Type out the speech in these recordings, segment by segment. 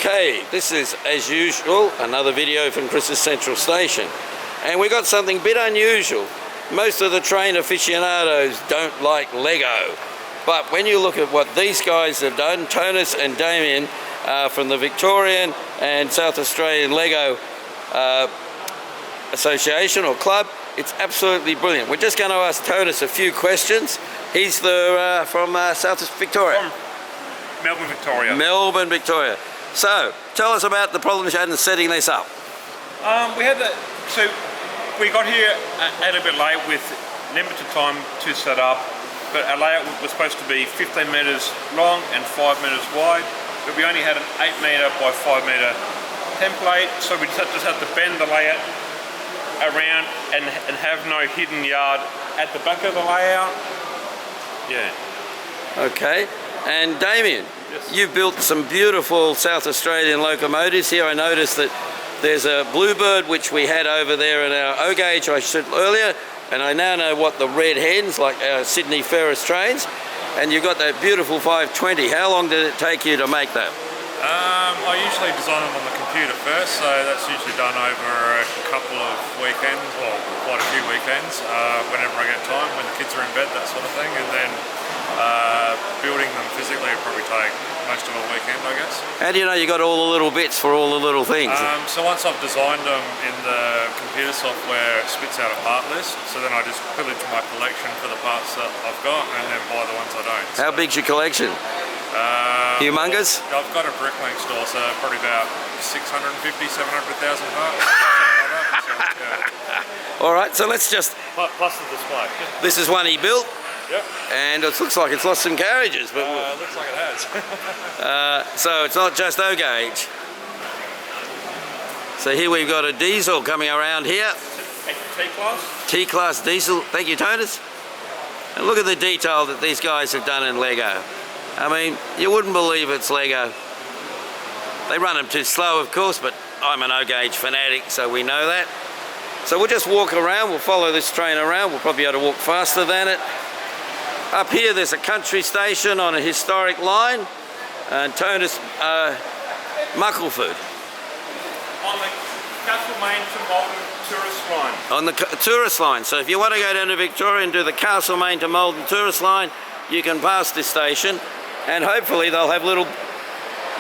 Okay, this is, as usual, another video from Chris's Central Station. And we got something a bit unusual. Most of the train aficionados don't like Lego. But when you look at what these guys have done, Tonus and Damien from the Victorian and South Australian Lego Association or Club, it's absolutely brilliant. We're just going to ask Tonus a few questions. He's from South Victoria. From Melbourne, Victoria. Melbourne, Victoria. So, tell us about the problems you had in setting this up. We got here a bit late with limited time to set up, but our layout was supposed to be 15 metres long and 5 metres wide, but we only had an 8 metre by 5 metre template, so we just had to bend the layout around and have no hidden yard at the back of the layout. Yeah. Okay, and Damien, yes. You built some beautiful South Australian locomotives here. I noticed that there's a Bluebird which we had over there in our O gauge I said earlier, and I now know what the red hens, like our Sydney Ferris trains, and you've got that beautiful 520. How long did it take you to make that? I usually design them on the computer first, so that's usually done over a couple of weekends, well, quite a few weekends, whenever I get time, when the kids are in bed, that sort of thing, and then building them physically would probably take most of a weekend, I guess. How do you know you got all the little bits for all the little things? So once I've designed them in the computer software, it spits out a part list, so then I just pillage my collection for the parts that I've got and then buy the ones I don't. How big's your collection? Humongous? I've got a bricklink store, so probably about 650, 700,000 parts. All right, so let's just... Plus the display. This is one he built. Yep. And it looks like it's lost some carriages, but looks like it has. so it's not just O gauge. So here we've got a diesel coming around here. T-class. T-class diesel. Thank you, Tonus. And look at the detail that these guys have done in Lego. I mean, you wouldn't believe it's Lego. They run them too slow, of course, but I'm an O gauge fanatic, so we know that. So we'll just walk around. We'll follow this train around. We'll probably be able to walk faster than it. Up here there's a country station on a historic line, and Tonus Muckleford. On the Castlemaine to Malton tourist line. On the tourist line, so if you want to go down to Victoria and do the Castlemaine to Malton tourist line, you can pass this station, and hopefully they'll have little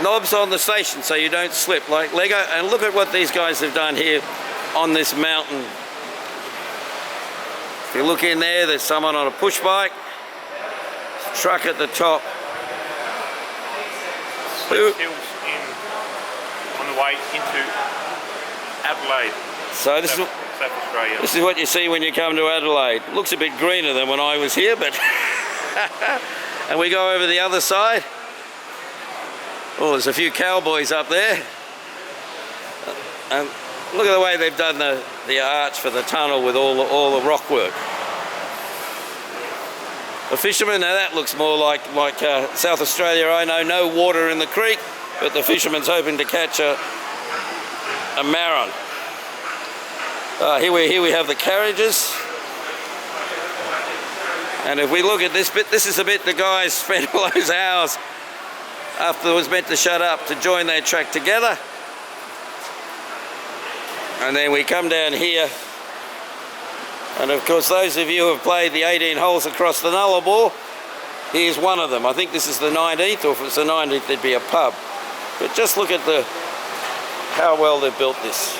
knobs on the station so you don't slip like Lego. And look at what these guys have done here on this mountain. If you look in there, there's someone on a push bike. Truck at the top. Hills on the way into Adelaide. So this South Australia. This is what you see when you come to Adelaide. Looks a bit greener than when I was here, but and we go over the other side. Oh, there's a few cowboys up there. And look at the way they've done the arch for the tunnel with all the rock work. The fishermen, now that looks more like South Australia. I know, no water in the creek, but the fisherman's hoping to catch a marron. Here we have the carriages. And if we look at this bit, this is the bit the guys spent all those hours after it was meant to shut up to join their track together. And then we come down here. And of course, those of you who have played the 18 holes across the Nullarbor, here's one of them. I think this is the 19th, or if it's the 19th, there'd be a pub. But just look at how well they've built this.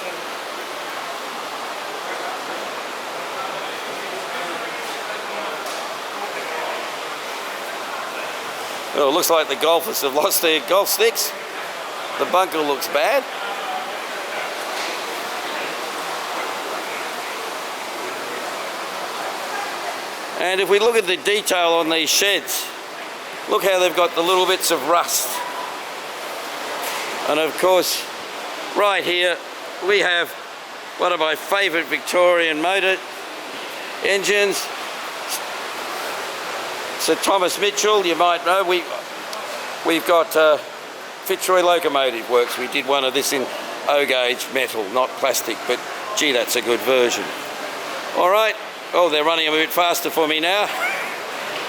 Well, it looks like the golfers have lost their golf sticks. The bunker looks bad. And if we look at the detail on these sheds, look how they've got the little bits of rust. And of course, right here, we have one of my favourite Victorian motor engines. Sir Thomas Mitchell, you might know, we've got Fitzroy Locomotive Works. We did one of this in O-gauge metal, not plastic, but gee, that's a good version. All right. Oh, they're running a bit faster for me now.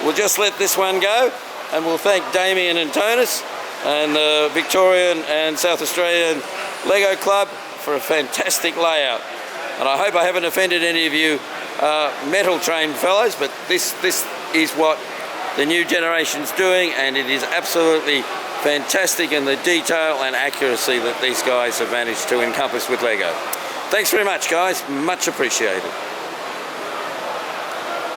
We'll just let this one go, and we'll thank Damien and Tonus, and the Victorian and South Australian Lego Club for a fantastic layout. And I hope I haven't offended any of you metal trained fellows, but this is what the new generation's doing, and it is absolutely fantastic in the detail and accuracy that these guys have managed to encompass with Lego. Thanks very much, guys. Much appreciated.